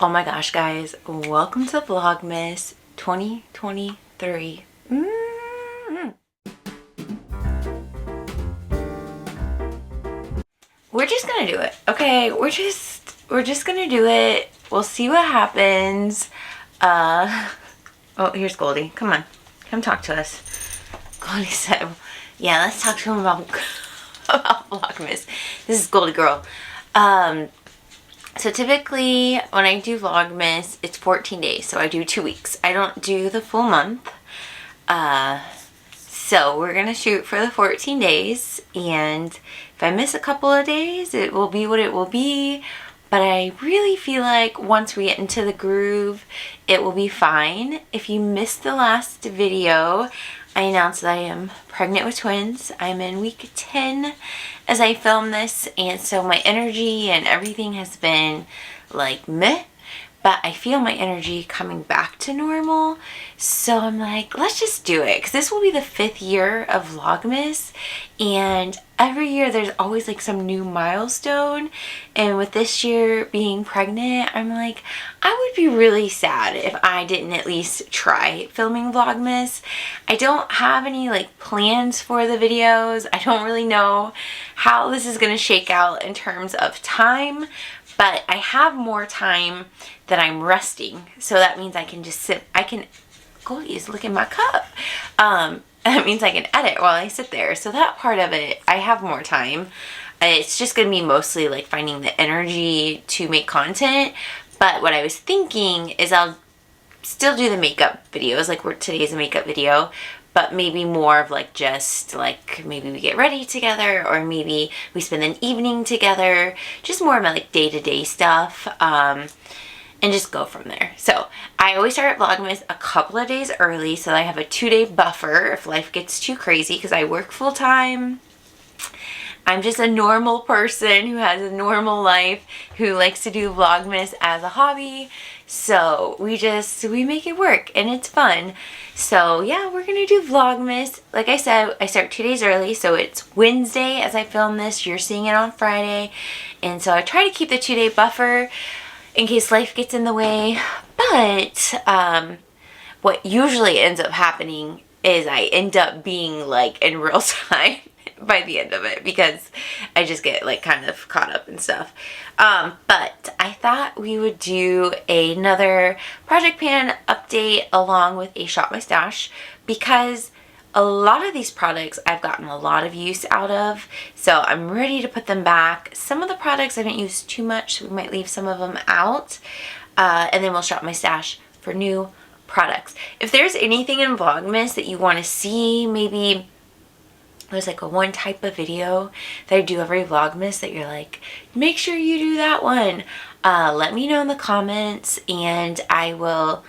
Oh my gosh, guys, welcome to Vlogmas 2023. We're just gonna do it, okay? We're just gonna do it. We'll see what happens. Oh, here's Goldie. Come on, come talk to us. Goldie said, yeah, let's talk to him about Vlogmas. This is Goldie girl. So typically when I do Vlogmas, it's 14 days. So I do 2 weeks. I don't do the full month. So we're going to shoot for the 14 days. And if I miss a couple of days, it will be what it will be. But I really feel like once we get into the groove, it will be fine. If you missed the last video, I announced that I am pregnant with twins. I'm in week 10 as I film this, and so my energy and everything has been like meh, but I feel my energy coming back to normal. So I'm like, let's just do it, because this will be the 5th year of Vlogmas, and every year there's always like some new milestone. And with this year being pregnant, I'm like, I would be really sad if I didn't at least try filming Vlogmas. I don't have any like plans for the videos. I don't really know how this is going to shake out in terms of time, but I have more time that I'm resting. So that means I can just sit. Goldie is licking my cup. That means I can edit while I sit there. So that part of it, I have more time. It's just going to be mostly like finding the energy to make content. But what I was thinking is I'll still do the makeup videos, like today's a makeup video, but maybe more of like just like maybe we get ready together, or maybe we spend an evening together, just more about like day-to-day stuff. And just go from there. So I always start Vlogmas a couple of days early so that I have a 2-day buffer if life gets too crazy, because I work full time. I'm just a normal person who has a normal life, who likes to do Vlogmas as a hobby. So we make it work, and it's fun. So yeah, we're gonna do Vlogmas. Like I said, I start 2 days early, so it's Wednesday as I film this. You're seeing it on Friday. And so I try to keep the 2-day buffer in case life gets in the way. But what usually ends up happening is I end up being like in real time by the end of it, because I just get like kind of caught up and stuff. But I thought we would do another project pan update along with a shop my stash, because a lot of these products I've gotten a lot of use out of, so I'm ready to put them back. Some of the products I haven't used too much, so we might leave some of them out, and then we'll shop my stash for new products. If there's anything in Vlogmas that you want to see, maybe there's like a one type of video that I do every Vlogmas that you're like, make sure you do that one, let me know in the comments, and I will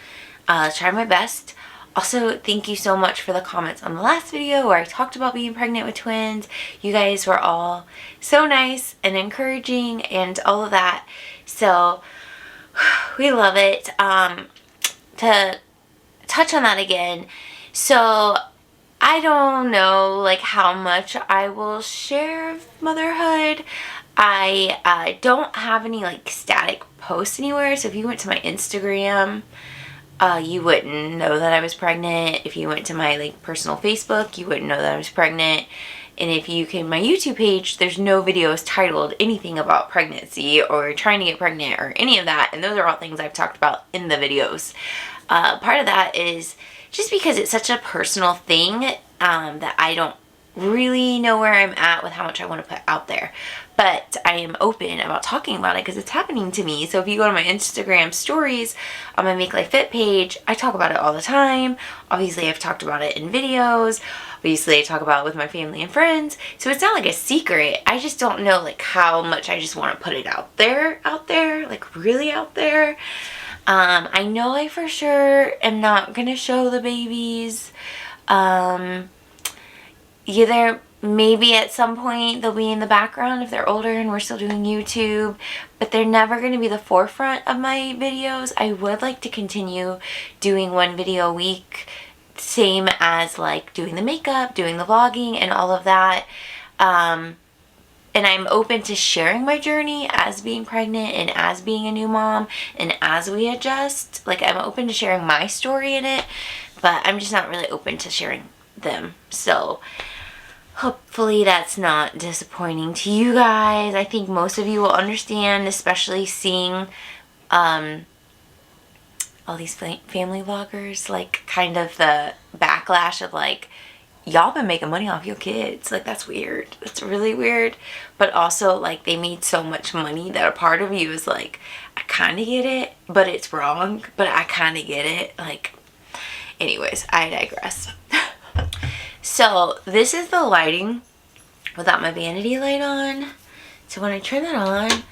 try my best. Also, thank you so much for the comments on the last video where I talked about being pregnant with twins. You guys were all so nice and encouraging and all of that. So we love it. To touch on that again, so I don't know like how much I will share of motherhood. I don't have any like static posts anywhere. So if you went to my Instagram, you wouldn't know that I was pregnant. If you went to my like personal Facebook, you wouldn't know that I was pregnant. And if you came to my YouTube page, there's no videos titled anything about pregnancy or trying to get pregnant or any of that. And those are all things I've talked about in the videos. Part of that is just because it's such a personal thing that I don't really know where I'm at with how much I want to put out there. But I am open about talking about it because it's happening to me. So if you go to my Instagram stories on my Make Life Fit page, I talk about it all the time. Obviously, I've talked about it in videos. Obviously, I talk about it with my family and friends. So it's not like a secret. I just don't know like how much I just want to put it out there, like really out there. I know I for sure am not going to show the babies. Either maybe at some point they'll be in the background if they're older and we're still doing YouTube, but they're never going to be the forefront of my videos. I would like to continue doing one video a week, same as like doing the makeup, doing the vlogging and all of that. and I'm open to sharing my journey as being pregnant and as being a new mom and as we adjust. Like, I'm open to sharing my story in it, but I'm just not really open to sharing them. So hopefully that's not disappointing to you guys. I think most of you will understand, especially seeing all these family vloggers, like, kind of the backlash of like, y'all been making money off your kids. Like, that's weird. That's really weird. But also, like, they made so much money that a part of you is like, I kind of get it, but it's wrong, but I kind of get it. Like, anyways, I digress. So this is the lighting without my vanity light on. So when I turn that on,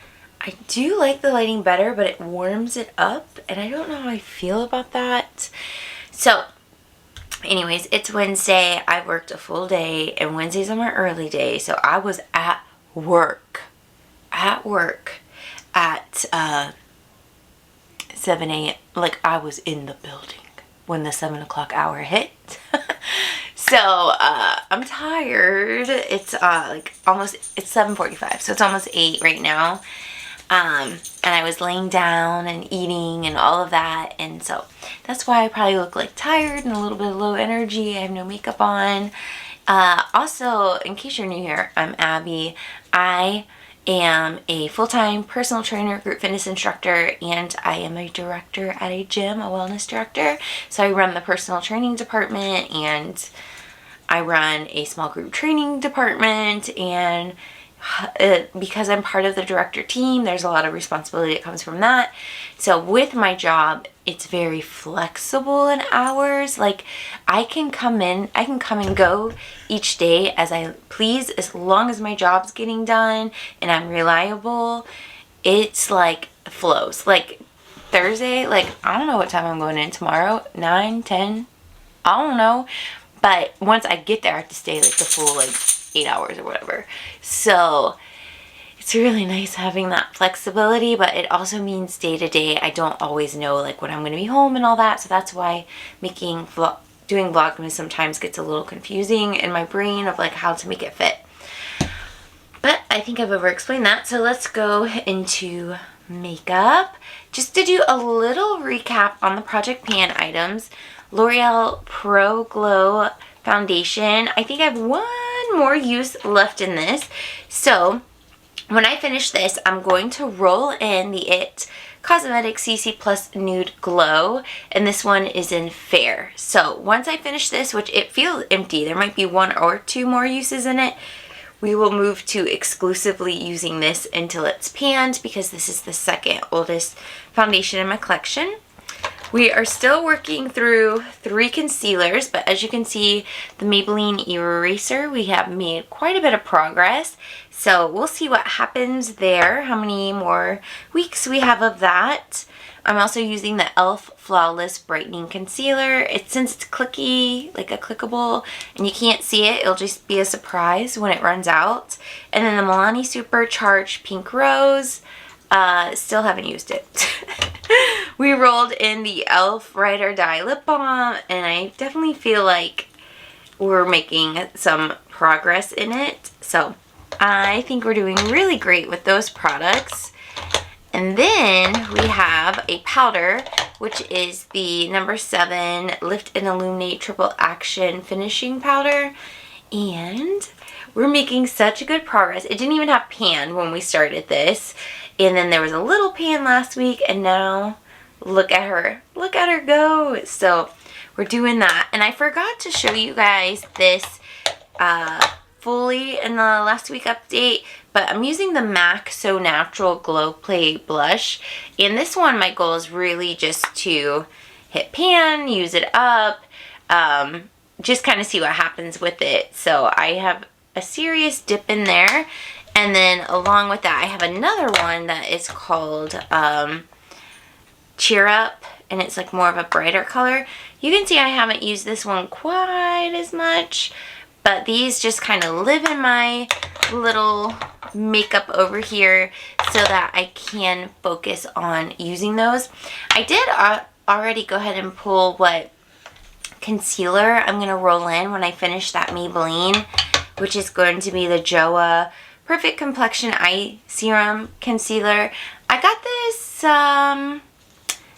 I do like the lighting better, but it warms it up, and I don't know how I feel about that. So anyways, it's Wednesday. I worked a full day, and Wednesdays are my early day, so I was at work at 7 a.m. Like, I was in the building when the 7 o'clock hour hit. So I'm tired. It's like almost, it's 7:45, so it's almost 8 right now. And I was laying down and eating and all of that, and so that's why I probably look like tired and a little bit low energy. I have no makeup on. Also, in case you're new here, I'm Abby. I am a full-time personal trainer, group fitness instructor, and I am a director at a gym, a wellness director. So I run the personal training department, and I run a small group training department, and because I'm part of the director team, there's a lot of responsibility that comes from that. So with my job, it's very flexible in hours. Like, I can come and go each day as I please, as long as my job's getting done and I'm reliable. It's like flows. Like Thursday, like, I don't know what time I'm going in tomorrow, 9, 10, I don't know. But once I get there, I have to stay like the full like 8 hours or whatever. So it's really nice having that flexibility, but it also means day to day I don't always know like when I'm going to be home and all that. So that's why doing Vlogmas sometimes gets a little confusing in my brain of like how to make it fit. But I think I've over explained that. So let's go into makeup. Just to do a little recap on the Project Pan items. L'Oreal Pro Glow foundation. I think I have one more use left in this. So when I finish this, I'm going to roll in the IT Cosmetics CC Plus Nude Glow, and this one is in Fair. So once I finish this, which it feels empty, there might be 1 or 2 more uses in it, we will move to exclusively using this until it's panned, because this is the second oldest foundation in my collection. We are still working through 3 concealers, but as you can see, the Maybelline Eraser, we have made quite a bit of progress. So we'll see what happens there, how many more weeks we have of that. I'm also using the e.l.f. Flawless Brightening Concealer. Since it's clicky, like a clickable, and you can't see it, it'll just be a surprise when it runs out. And then the Milani Supercharged Pink Rose. Still haven't used it. We rolled in the e.l.f. Ride or Die Lip Balm, and I definitely feel like we're making some progress in it. So I think we're doing really great with those products. And then we have a powder, which is the number 7 Lift and Illuminate Triple Action Finishing Powder. And we're making such a good progress. It didn't even have pan when we started this. And then there was a little pan last week, and now look at her. Look at her go. So we're doing that. And I forgot to show you guys this fully in the last week update, but I'm using the MAC So Natural Glow Play Blush. And this one, my goal is really just to hit pan, use it up, just kind of see what happens with it. So I have a serious dip in there. And then along with that, I have another one that is called Cheer Up, and it's like more of a brighter color. You can see I haven't used this one quite as much, but these just kind of live in my little makeup over here so that I can focus on using those. I did already go ahead and pull what concealer I'm going to roll in when I finish that Maybelline, which is going to be the JOA Perfect Complexion Eye Serum Concealer. I got this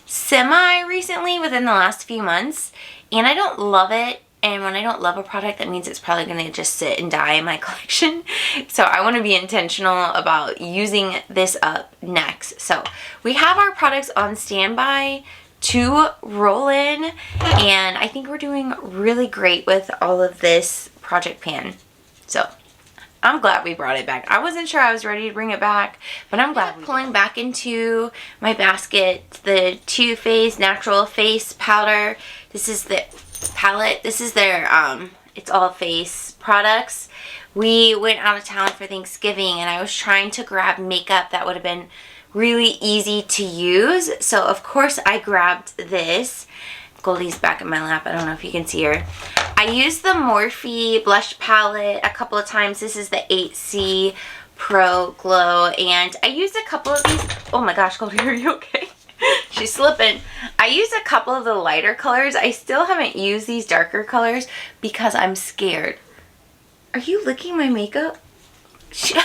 semi recently within the last few months, and I don't love it. And when I don't love a product, that means it's probably going to just sit and die in my collection. So I want to be intentional about using this up next. So we have our products on standby to roll in, and I think we're doing really great with all of this Project Pan. So I'm glad we brought it back. I wasn't sure I was ready to bring it back, but I'm glad. Pulling back into my basket the Too Faced Natural Face Powder. This is the palette. This is their it's all face products. We went out of town for Thanksgiving, and I was trying to grab makeup that would have been really easy to use. So of course I grabbed this. Goldie's back in my lap. I don't know if you can see her. I used the Morphe blush palette a couple of times. This is the 8C Pro Glow, and I used a couple of these. Oh my gosh, Goldie, are you okay? She's slipping. I used a couple of the lighter colors. I still haven't used these darker colors because I'm scared. Are you licking my makeup? Did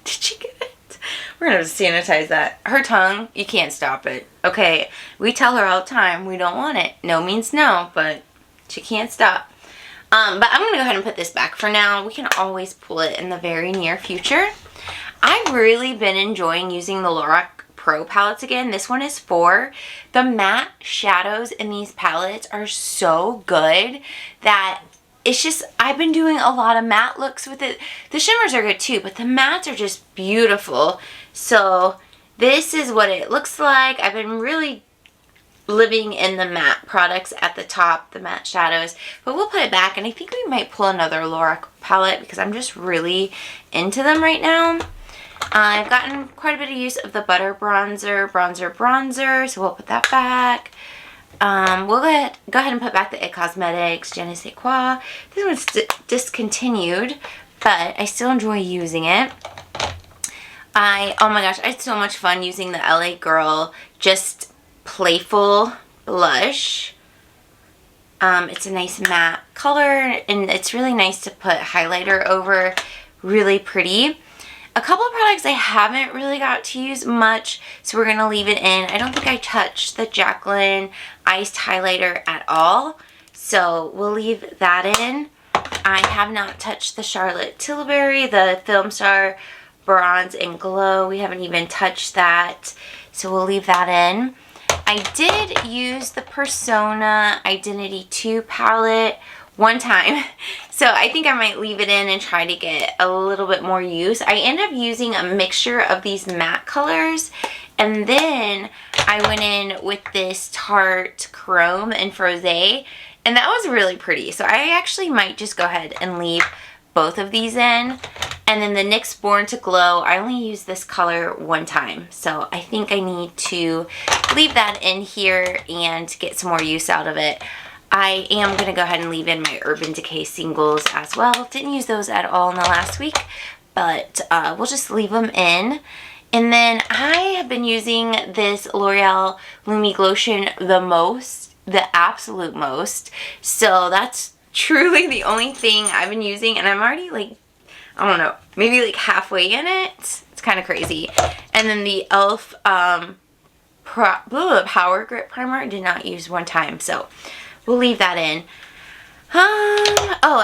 she get it? We're gonna have to sanitize that. Her tongue, you can't stop it. Okay, we tell her all the time we don't want it. No means no, but she can't stop. But I'm gonna go ahead and put this back for now. We can always pull it in the very near future. I've really been enjoying using the Lorac Pro palettes again. This one is 4. The matte shadows in these palettes are so good that it's just, I've been doing a lot of matte looks with it. The shimmers are good too, but the mattes are just beautiful. So this is what it looks like. I've been really living in the matte products at the top, the matte shadows, but we'll put it back, and I think we might pull another Lorac palette because I'm just really into them right now. I've gotten quite a bit of use of the Butter Bronzer, so we'll put that back. We'll go ahead and put back the It Cosmetics Je Ne Sais Quoi. This one's discontinued, but I still enjoy using it. Oh my gosh, I had so much fun using the LA Girl Just Playful Blush. It's a nice matte color, and it's really nice to put highlighter over. Really pretty. A couple of products I haven't really got to use much, so we're going to leave it in. I don't think I touched the Jaclyn Iced Highlighter at all, so we'll leave that in. I have not touched the Charlotte Tilbury, the Film Star Bronze and Glow. We haven't even touched that, so we'll leave that in. I did use the Persona Identity 2 palette one time, so I think I might leave it in and try to get a little bit more use. I end up using a mixture of these matte colors, and then I went in with this Tarte Chrome and Frosé, and that was really pretty. So I actually might just go ahead and leave both of these in. And then the NYX Born to Glow, I only used this color one time, so I think I need to leave that in here and get some more use out of it. I am going to go ahead and leave in my Urban Decay singles as well. Didn't use those at all in the last week, but we'll just leave them in. And then I have been using this L'Oreal Lumi Glotion the absolute most. So that's truly the only thing I've been using, and I'm already like, I don't know, maybe like halfway in it. It's kind of crazy. And then the e.l.f. Power Grip Primer I did not use one time, so we'll leave that in. Oh,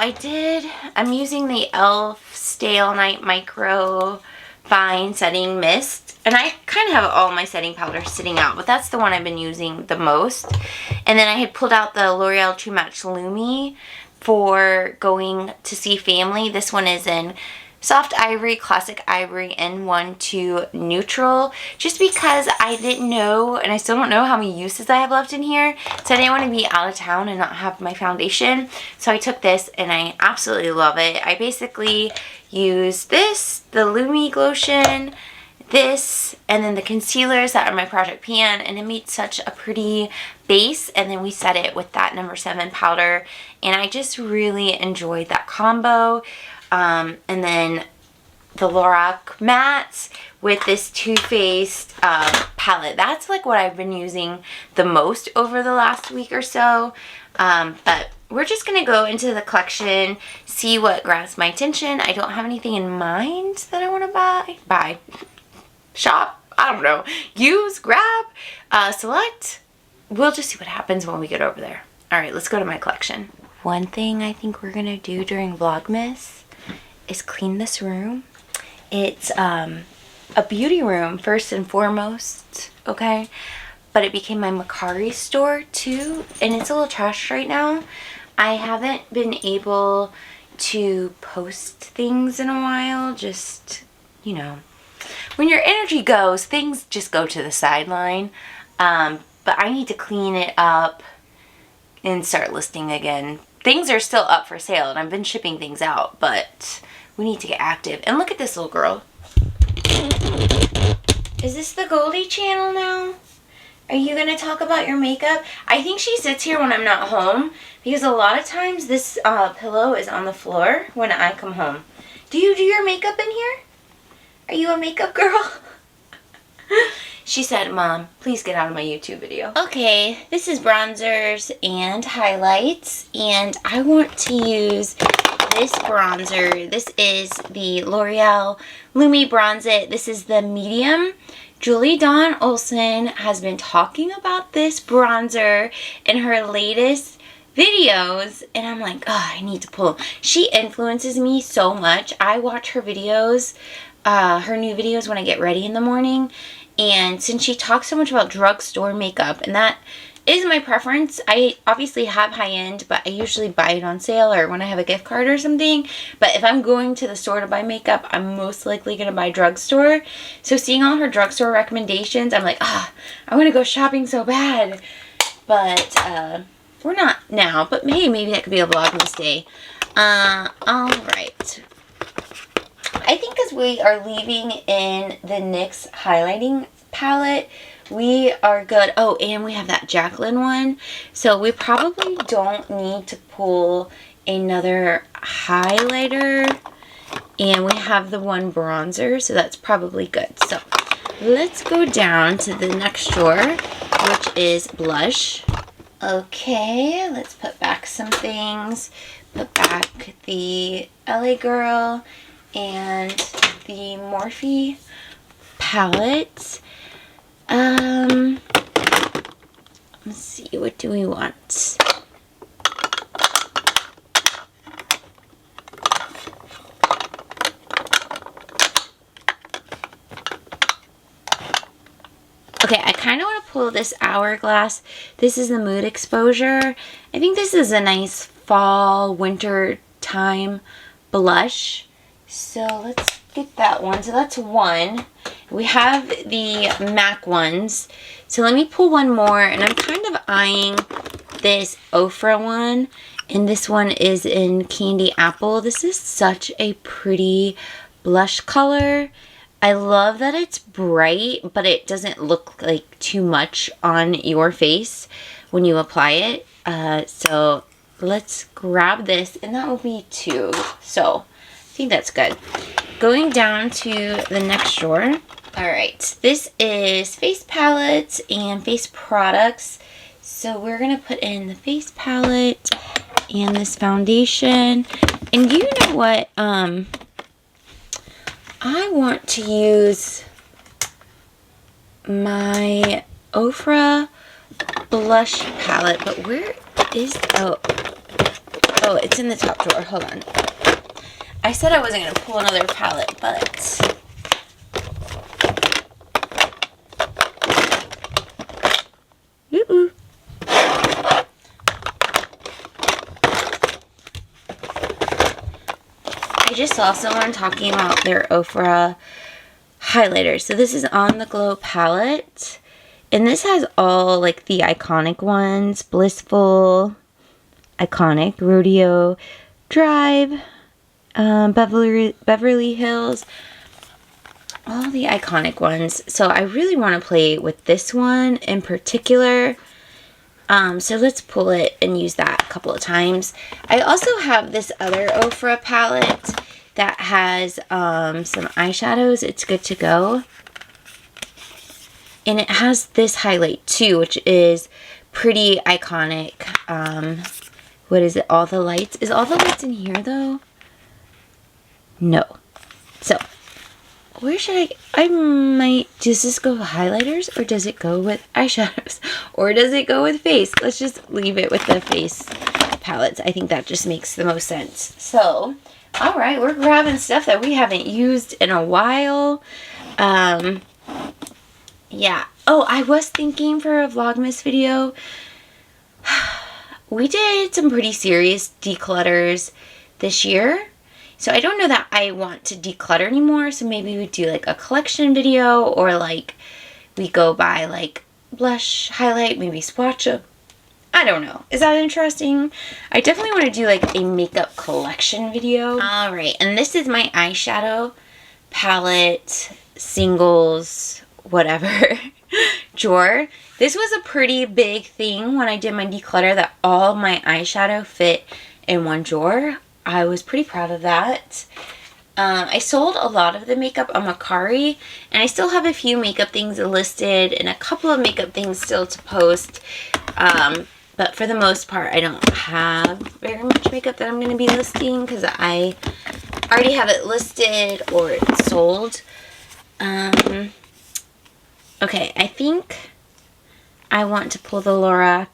I'm using the e.l.f. Stay All Night Micro Fine Setting Mist. And I kind of have all my setting powders sitting out, but that's the one I've been using the most. And then I had pulled out the L'Oreal True Match Lumi for going to see family. This one is in Soft Ivory, Classic Ivory, and 1-2 Neutral, just because I didn't know, and I still don't know how many uses I have left in here, so I didn't want to be out of town and not have my foundation. So I took this, and I absolutely love it. I basically use this, the Lumi Glotion, this, and then the concealers that are my Project Pan, and it made such a pretty base. And then we set it with that No. 7 powder, and I just really enjoyed that combo. And then the Lorac mattes with this Too Faced palette. That's like what I've been using the most over the last week or so. But we're just going to go into the collection, see what grabs my attention. I don't have anything in mind that I want to buy, shop, I don't know, use, grab, select. We'll just see what happens when we get over there. All right, let's go to my collection. One thing I think we're going to do during Vlogmas is clean this room. It's a beauty room first and foremost, okay? But it became my Macari store too, and it's a little trashed right now. I haven't been able to post things in a while, just, you know, when your energy goes, things just go to the sideline. But I need to clean it up and start listing again. Things are still up for sale, and I've been shipping things out, but we need to get active. And look at this little girl. Is this the Goldie channel now? Are you going to talk about your makeup? I think she sits here when I'm not home, because a lot of times this pillow is on the floor when I come home. Do you do your makeup in here? Are you a makeup girl? She said, Mom, please get out of my YouTube video. Okay, this is bronzers and highlights, and I want to use this bronzer. This is the L'Oreal Lumi Bronze It. This is the medium. Julie Dawn Olsen has been talking about this bronzer in her latest videos, and I'm like, oh, I need to pull. She influences me so much. I watch her videos, her new videos when I get ready in the morning, and since she talks so much about drugstore makeup, and that is my preference. I obviously have high-end, but I usually buy it on sale or when I have a gift card or something. But if I'm going to the store to buy makeup, I'm most likely going to buy drugstore. So seeing all her drugstore recommendations, I'm like, I want to go shopping so bad. But we're not now. But hey, maybe that could be a Vlogmas day. Alright. I think as we are leaving in the NYX highlighting palette, we are good. Oh, and we have that Jaclyn one. So we probably don't need to pull another highlighter. And we have the one bronzer, so that's probably good. So let's go down to the next drawer, which is blush. Okay, let's put back some things. Put back the LA Girl and the Morphe palette. Let's see, what do we want? Okay, I kind of want to pull this Hourglass. This is the Mood Exposure. I think this is a nice fall, winter time blush. So let's get that one. So that's one. We have the MAC ones. So let me pull one more. And I'm kind of eyeing this Ofra one. And this one is in Candy Apple. This is such a pretty blush color. I love that it's bright, but it doesn't look like too much on your face when you apply it. So let's grab this. And that will be two. So I think that's good. Going down to the next drawer. Alright, this is face palettes and face products. So we're going to put in the face palette and this foundation. And you know what? I want to use my Ofra blush palette. But where is... Oh, it's in the top drawer. Hold on. I said I wasn't going to pull another palette, but... I just saw someone talking about their Ofra highlighter. So this is On the Glow palette. And this has all like the iconic ones. Blissful, iconic, Rodeo Drive, Beverly Hills. All the iconic ones. So I really want to play with this one in particular. So let's pull it and use that a couple of times. I also have this other Ofra palette that has some eyeshadows. It's good to go. And it has this highlight too, which is pretty iconic what is it, all the lights. Is all the lights in here though? No. So, where should I might, does this go with highlighters or does it go with eyeshadows? Or does it go with face? Let's just leave it with the face palettes. I think that just makes the most sense. So, all right, we're grabbing stuff that we haven't used in a while. Yeah. Oh, I was thinking for a Vlogmas video, we did some pretty serious declutters this year. So I don't know that I want to declutter anymore. So maybe we do like a collection video, or like we go by like blush, highlight, maybe swatch them. I don't know. Is that interesting? I definitely want to do like a makeup collection video. All right. And this is my eyeshadow palette, singles, whatever drawer. This was a pretty big thing when I did my declutter, that all my eyeshadow fit in one drawer. I was pretty proud of that. I sold a lot of the makeup on Mercari, and I still have a few makeup things listed and a couple of makeup things still to post. But for the most part, I don't have very much makeup that I'm going to be listing because I already have it listed or it's sold. Okay, I think I want to pull the Lorac.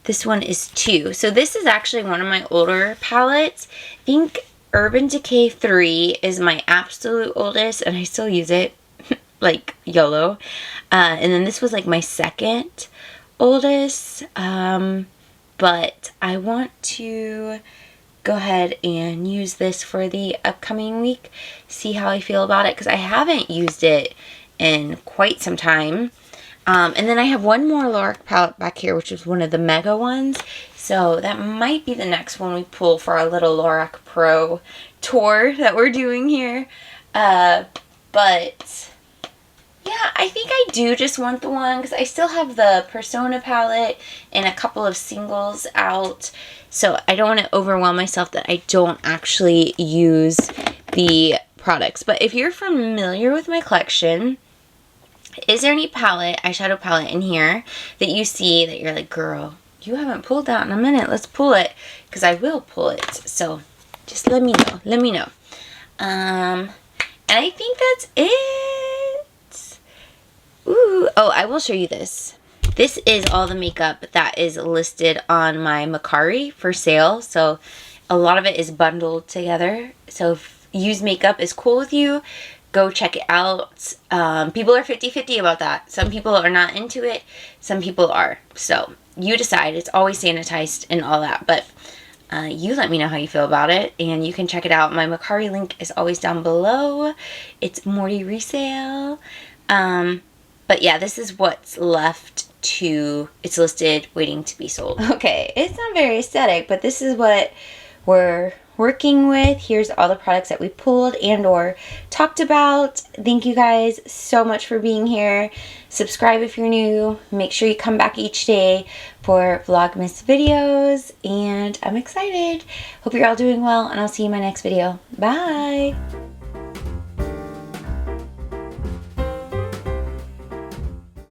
This one is 2. So this is actually one of my older palettes. I think Urban Decay 3 is my absolute oldest, and I still use it, like YOLO. And then this was like my second oldest. But I want to go ahead and use this for the upcoming week. See how I feel about it, because I haven't used it in quite some time. And then I have one more Lorac palette back here, which is one of the mega ones. So that might be the next one we pull for our little Lorac Pro tour that we're doing here. But yeah, I think I do just want the one, because I still have the Persona palette and a couple of singles out. So I don't want to overwhelm myself that I don't actually use the products. But if you're familiar with my collection, is there any eyeshadow palette in here that you see that you're like, girl, you haven't pulled that in a minute. Let's pull it, because I will pull it. So just let me know. Let me know. And I think that's it. Ooh. Oh, I will show you this. This is all the makeup that is listed on my Mercari for sale. So a lot of it is bundled together. So if used makeup is cool with you, go check it out. People are 50-50 about that. Some people are not into it. Some people are. So you decide. It's always sanitized and all that. But you let me know how you feel about it. And you can check it out. My Mercari link is always down below. It's Morty Resale. But yeah, this is what's left to... It's listed, waiting to be sold. Okay, it's not very aesthetic, but this is what we're working with. Here's all the products that we pulled and or talked about. Thank you guys so much for being here. Subscribe if you're new. Make sure you come back each day for Vlogmas videos, and I'm excited. Hope you're all doing well, and I'll see you in my next video. Bye.